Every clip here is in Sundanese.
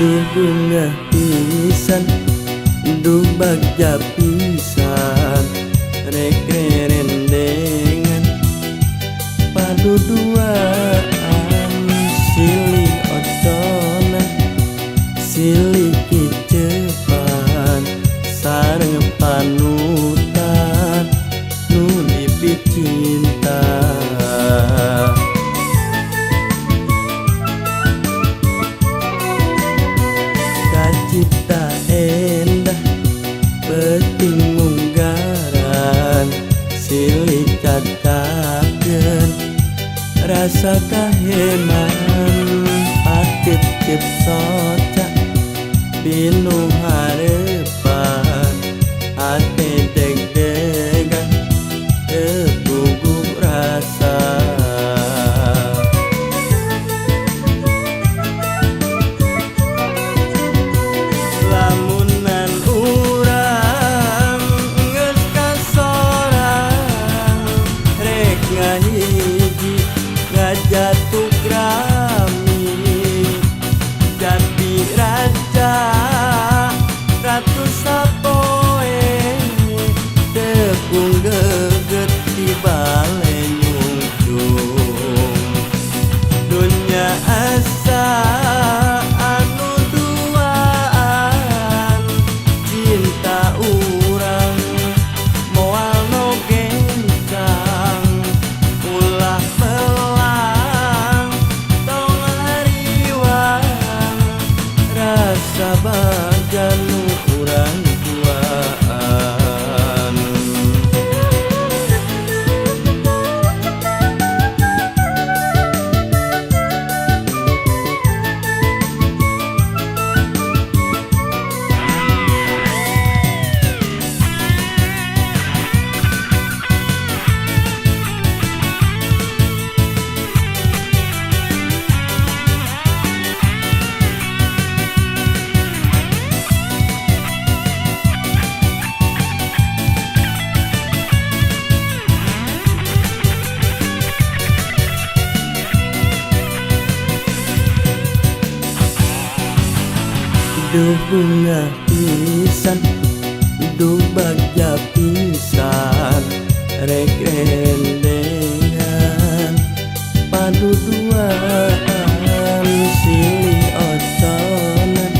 Duh bunga pisan, duh bagja pisan, rek rendengan paduduaan, silih otonan, silih kicepan, sareng panutan, nu dipicinta. Cipta endah penting munggaran, silih cakakeun rasa kaheman, patip soca pinuh hareupan, hate deg-degan teu puguh rasa. Jatuh grami jadi raja ratu sapoe, tepung geget di balai nyungcung dunya asa anu duaan, cinta urang moal no gencang ulah sabaga nu urang tuaan. Duh bunga pisan, duh bagja pisan, rek rendengan paduduaan, silih otonan,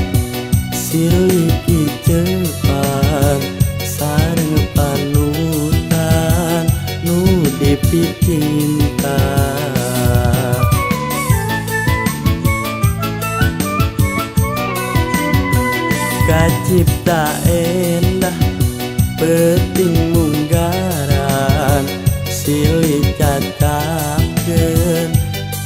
silih kicepan, sareng panutan, nu dipicinta. Cipta endah penting munggaran, silih cakakeun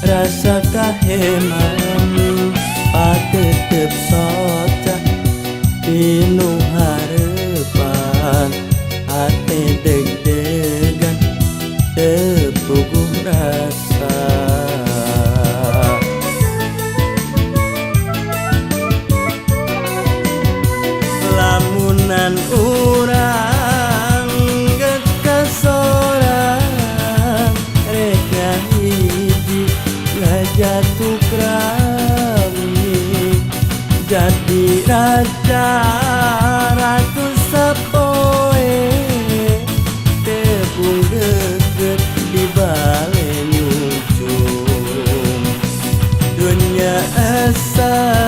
rasa kaheman, pateup soca pinuh hareupan, hate deg-degan teu puguh rasa. Lamunan urang geus kasorang, rek ngahiji ngajatuh grami, jadi raja ratu sapoe, tepung geget di balai nyungcung dunya asa